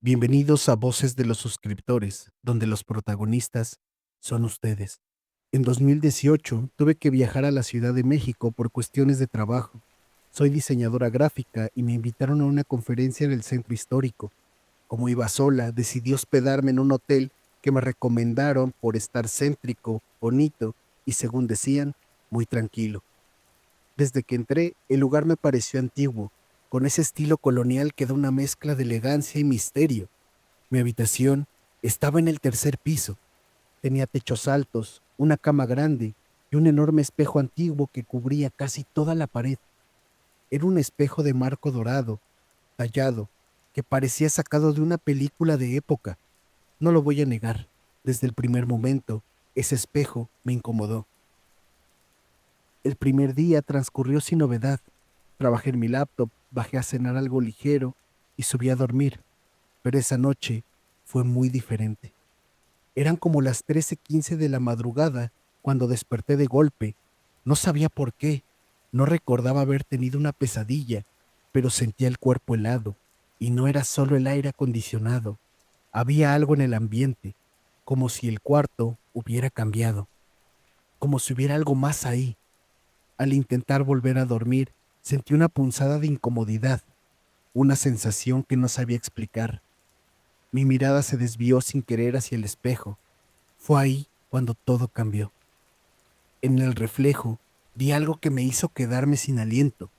Bienvenidos a Voces de los Suscriptores, donde los protagonistas son ustedes. En 2018 tuve que viajar a la Ciudad de México por cuestiones de trabajo. Soy diseñadora gráfica y me invitaron a una conferencia en el centro histórico. Como iba sola, decidí hospedarme en un hotel que me recomendaron por estar céntrico, bonito y, según decían, muy tranquilo. Desde que entré, el lugar me pareció antiguo, con ese estilo colonial que da una mezcla de elegancia y misterio. Mi habitación estaba en el tercer piso. Tenía techos altos, una cama grande y un enorme espejo antiguo que cubría casi toda la pared. Era un espejo de marco dorado, tallado, que parecía sacado de una película de época. No lo voy a negar. Desde el primer momento, ese espejo me incomodó. El primer día transcurrió sin novedad. Trabajé en mi laptop, bajé a cenar algo ligero y subí a dormir. Pero esa noche fue muy diferente. Eran como las 13:15 de la madrugada cuando desperté de golpe. No sabía por qué. No recordaba haber tenido una pesadilla, pero sentía el cuerpo helado. Y no era solo el aire acondicionado. Había algo en el ambiente, como si el cuarto hubiera cambiado, como si hubiera algo más ahí. Al intentar volver a dormir, sentí una punzada de incomodidad, una sensación que no sabía explicar. Mi mirada se desvió sin querer hacia el espejo. Fue ahí cuando todo cambió. En el reflejo vi algo que me hizo quedarme sin aliento.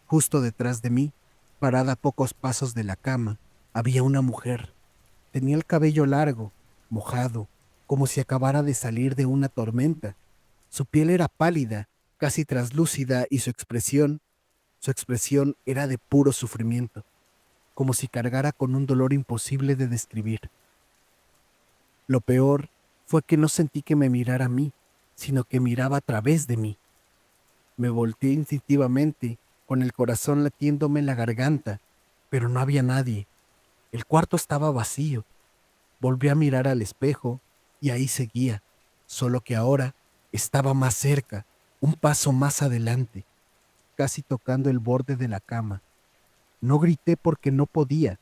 Justo detrás de mí, parada a pocos pasos de la cama, había una mujer. Tenía el cabello largo, mojado, como si acabara de salir de una tormenta. Su piel era pálida, casi traslúcida, y su expresión era de puro sufrimiento, como si cargara con un dolor imposible de describir. Lo peor fue que no sentí que me mirara a mí, sino que miraba a través de mí. Me volteé instintivamente, con el corazón latiéndome en la garganta, pero no había nadie. El cuarto estaba vacío. Volví a mirar al espejo y ahí seguía, solo que ahora estaba más cerca, un paso más adelante, casi tocando el borde de la cama. No grité porque no podía.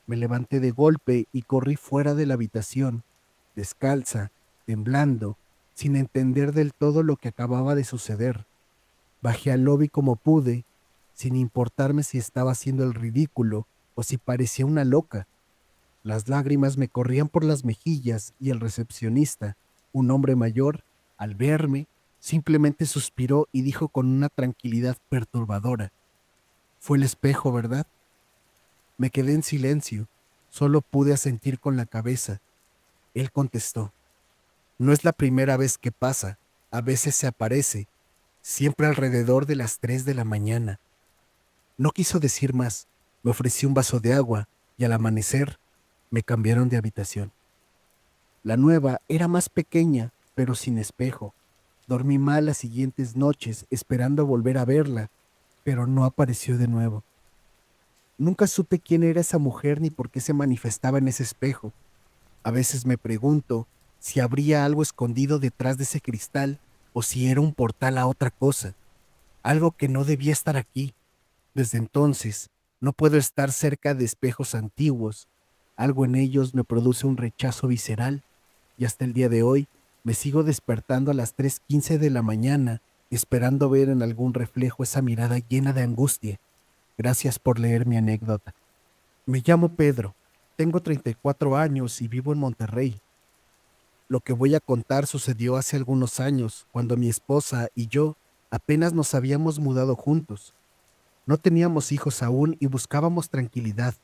Me levanté de golpe y corrí fuera de la habitación, descalza, temblando, sin entender del todo lo que acababa de suceder. Bajé al lobby como pude, sin importarme si estaba haciendo el ridículo o si parecía una loca. Las lágrimas me corrían por las mejillas y el recepcionista, un hombre mayor, al verme, simplemente suspiró y dijo con una tranquilidad perturbadora: "Fue el espejo, ¿verdad?". Me quedé en silencio, solo pude asentir con la cabeza. Él contestó: "No es la primera vez que pasa, a veces se aparece, siempre alrededor de las 3 de la mañana". No quiso decir más, me ofreció un vaso de agua y al amanecer me cambiaron de habitación. La nueva era más pequeña, pero sin espejo. Dormí mal las siguientes noches esperando volver a verla, pero no apareció de nuevo. Nunca supe quién era esa mujer ni por qué se manifestaba en ese espejo. A veces me pregunto si habría algo escondido detrás de ese cristal o si era un portal a otra cosa, algo que no debía estar aquí. Desde entonces, no puedo estar cerca de espejos antiguos. Algo en ellos me produce un rechazo visceral y hasta el día de hoy me sigo despertando a las 3:15 de la mañana esperando ver en algún reflejo esa mirada llena de angustia. Gracias por leer mi anécdota. Me llamo Pedro, tengo 34 años y vivo en Monterrey. Lo que voy a contar sucedió hace algunos años, cuando mi esposa y yo apenas nos habíamos mudado juntos. No teníamos hijos aún y buscábamos tranquilidad,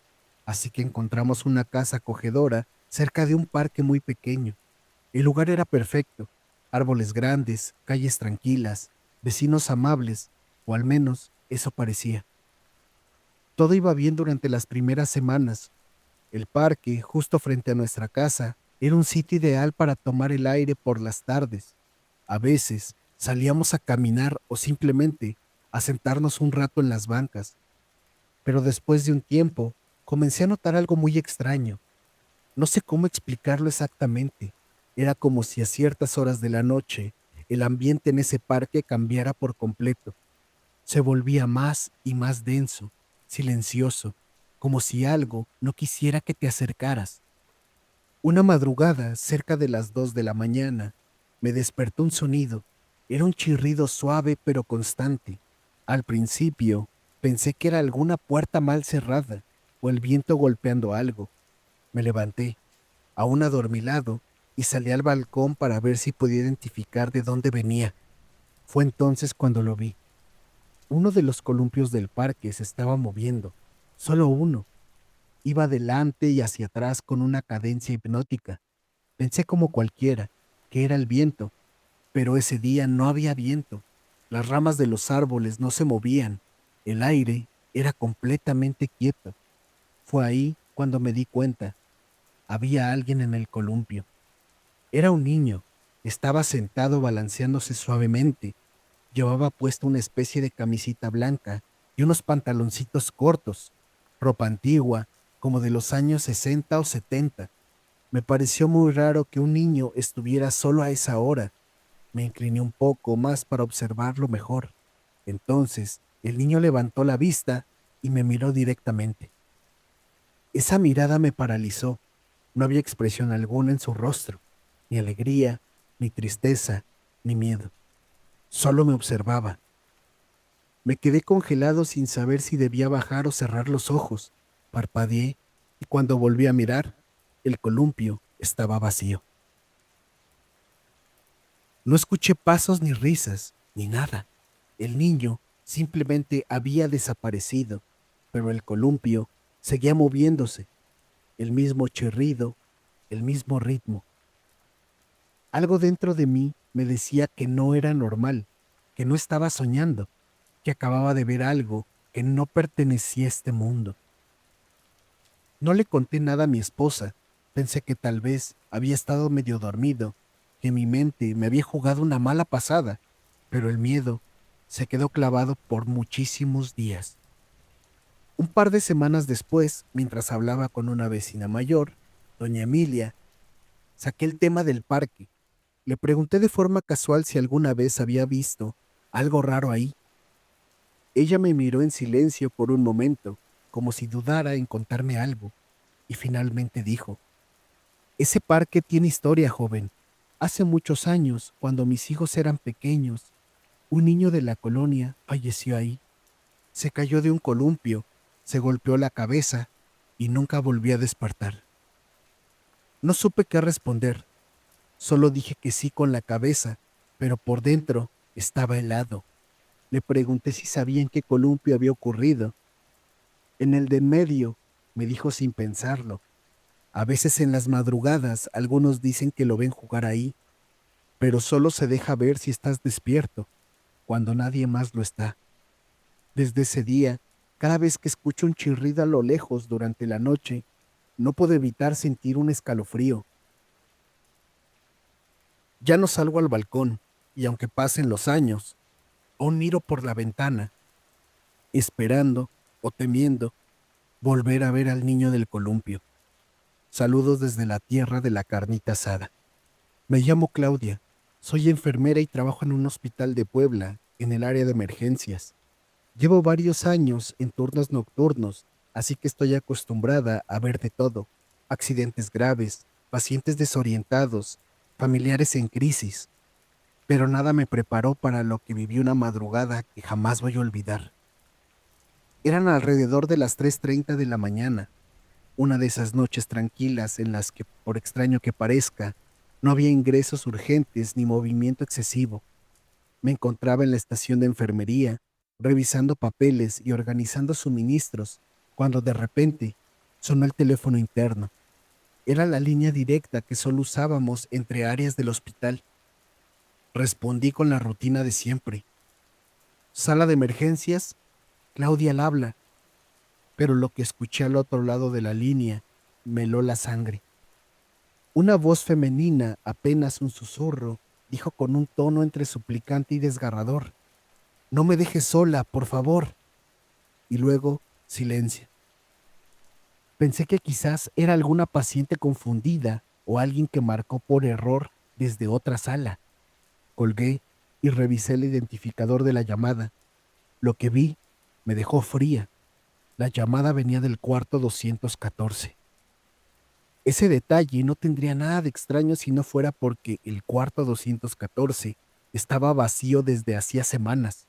así que encontramos una casa acogedora cerca de un parque muy pequeño. El lugar era perfecto: árboles grandes, calles tranquilas, vecinos amables, o al menos eso parecía. Todo iba bien durante las primeras semanas. El parque, justo frente a nuestra casa, era un sitio ideal para tomar el aire por las tardes. A veces salíamos a caminar o simplemente a sentarnos un rato en las bancas. Pero después de un tiempo, comencé a notar algo muy extraño. No sé cómo explicarlo exactamente. Era como si a ciertas horas de la noche el ambiente en ese parque cambiara por completo. Se volvía más y más denso, silencioso. como si algo no quisiera que te acercaras. Una madrugada, cerca de las 2 de la mañana, me despertó un sonido. Era un chirrido suave pero constante. Al principio, pensé que era alguna puerta mal cerrada o el viento golpeando algo. Me levanté, aún adormilado, y salí al balcón para ver si podía identificar de dónde venía. Fue entonces cuando lo vi. Uno de los columpios del parque se estaba moviendo. Solo uno. Iba adelante y hacia atrás con una cadencia hipnótica. Pensé como cualquiera, que era el viento, pero ese día no había viento. Las ramas de los árboles no se movían. El aire era completamente quieto. Fue ahí cuando me di cuenta. Había alguien en el columpio. Era un niño. Estaba sentado balanceándose suavemente. Llevaba puesta una especie de camisita blanca y unos pantaloncitos cortos, ropa antigua, como de los años 60 o 70. Me pareció muy raro que un niño estuviera solo a esa hora. Me incliné un poco más para observarlo mejor. Entonces, el niño levantó la vista y me miró directamente. Esa mirada me paralizó. No había expresión alguna en su rostro, ni alegría, ni tristeza, ni miedo. Solo me observaba. Me quedé congelado sin saber si debía bajar o cerrar los ojos. Parpadeé y cuando volví a mirar, el columpio estaba vacío. No escuché pasos ni risas, ni nada. El niño simplemente había desaparecido, pero el columpio seguía moviéndose, el mismo chirrido, el mismo ritmo. Algo dentro de mí me decía que no era normal, que no estaba soñando, que acababa de ver algo que no pertenecía a este mundo. No le conté nada a mi esposa. Pensé que tal vez había estado medio dormido, que mi mente me había jugado una mala pasada, pero el miedo se quedó clavado por muchísimos días. Un par de semanas después, mientras hablaba con una vecina mayor, doña Emilia, saqué el tema del parque. Le pregunté de forma casual si alguna vez había visto algo raro ahí. Ella me miró en silencio por un momento, como si dudara en contarme algo, y finalmente dijo: ese parque tiene historia, joven. Hace muchos años, cuando mis hijos eran pequeños, un niño de la colonia falleció ahí. Se cayó de un columpio, se golpeó la cabeza y nunca volvió a despertar. No supe qué responder, solo dije que sí con la cabeza, pero por dentro estaba helado. Le pregunté si sabía en qué columpio había ocurrido. En el de en medio, me dijo sin pensarlo. A veces en las madrugadas algunos dicen que lo ven jugar ahí, pero solo se deja ver si estás despierto, cuando nadie más lo está. Desde ese día, cada vez que escucho un chirrido a lo lejos durante la noche, no puedo evitar sentir un escalofrío. Ya no salgo al balcón, y aunque pasen los años, aún miro por la ventana, esperando o temiendo volver a ver al niño del columpio. Saludos desde la tierra de la carnita asada. Me llamo Claudia, soy enfermera y trabajo en un hospital de Puebla, en el área de emergencias. Llevo varios años en turnos nocturnos, así que estoy acostumbrada a ver de todo: accidentes graves, pacientes desorientados, familiares en crisis, pero nada me preparó para lo que viví una madrugada que jamás voy a olvidar. Eran alrededor de las 3:30 de la mañana, una de esas noches tranquilas en las que, por extraño que parezca, no había ingresos urgentes ni movimiento excesivo. Me encontraba en la estación de enfermería, revisando papeles y organizando suministros, cuando de repente sonó el teléfono interno. Era la línea directa que solo usábamos entre áreas del hospital. Respondí con la rutina de siempre. Sala de emergencias, Claudia al habla, pero lo que escuché al otro lado de la línea me heló la sangre. Una voz femenina, apenas un susurro, dijo con un tono entre suplicante y desgarrador: no me dejes sola, por favor. Y luego, silencio. Pensé que quizás era alguna paciente confundida o alguien que marcó por error desde otra sala. Colgué y revisé el identificador de la llamada. Lo que vi me dejó fría. La llamada venía del cuarto 214. Ese detalle no tendría nada de extraño si no fuera porque el cuarto 214 estaba vacío desde hacía semanas.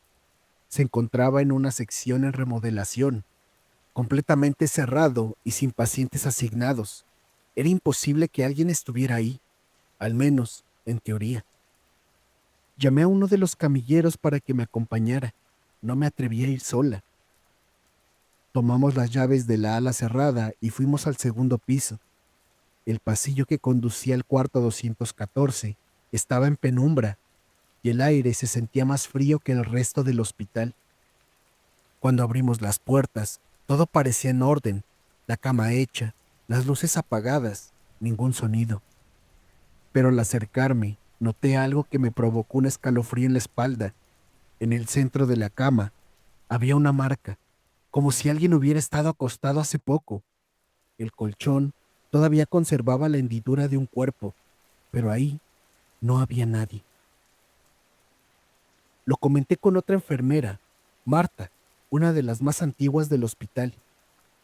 Se encontraba en una sección en remodelación, completamente cerrado y sin pacientes asignados. Era imposible que alguien estuviera ahí, al menos en teoría. Llamé a uno de los camilleros para que me acompañara. No me atreví a ir sola. Tomamos las llaves de la ala cerrada y fuimos al segundo piso. El pasillo que conducía al cuarto 214 estaba en penumbra y el aire se sentía más frío que el resto del hospital. Cuando abrimos las puertas, todo parecía en orden, la cama hecha, las luces apagadas, ningún sonido. Pero al acercarme, noté algo que me provocó un escalofrío en la espalda. En el centro de la cama había una marca, como si alguien hubiera estado acostado hace poco. El colchón todavía conservaba la hendidura de un cuerpo, pero ahí no había nadie. Lo comenté con otra enfermera, Marta, una de las más antiguas del hospital.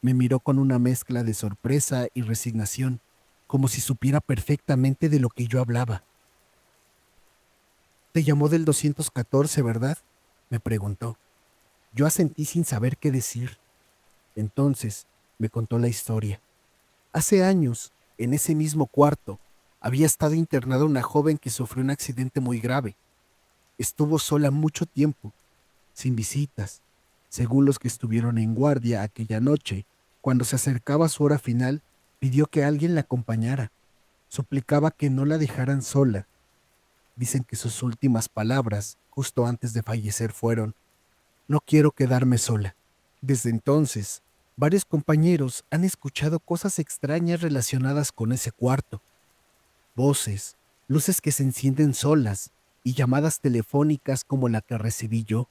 Me miró con una mezcla de sorpresa y resignación, como si supiera perfectamente de lo que yo hablaba. «Te llamó del 214, ¿verdad?», me preguntó. Yo asentí sin saber qué decir. Entonces me contó la historia. Hace años, en ese mismo cuarto, había estado internada una joven que sufrió un accidente muy grave. Estuvo sola mucho tiempo, sin visitas. Según los que estuvieron en guardia aquella noche, cuando se acercaba su hora final, pidió que alguien la acompañara. Suplicaba que no la dejaran sola. Dicen que sus últimas palabras, justo antes de fallecer, fueron: «No quiero quedarme sola». Desde entonces, varios compañeros han escuchado cosas extrañas relacionadas con ese cuarto. Voces, luces que se encienden solas y llamadas telefónicas como la que recibí yo.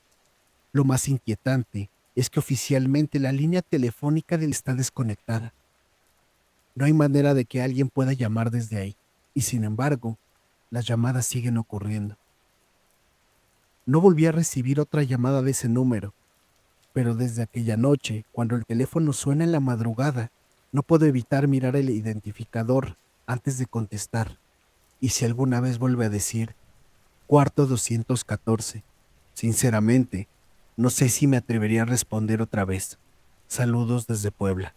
Lo más inquietante es que oficialmente la línea telefónica está desconectada. No hay manera de que alguien pueda llamar desde ahí. Y sin embargo, las llamadas siguen ocurriendo. No volví a recibir otra llamada de ese número, pero desde aquella noche, cuando el teléfono suena en la madrugada, no puedo evitar mirar el identificador antes de contestar. Y si alguna vez vuelve a decir cuarto 214, sinceramente, no sé si me atrevería a responder otra vez. Saludos desde Puebla.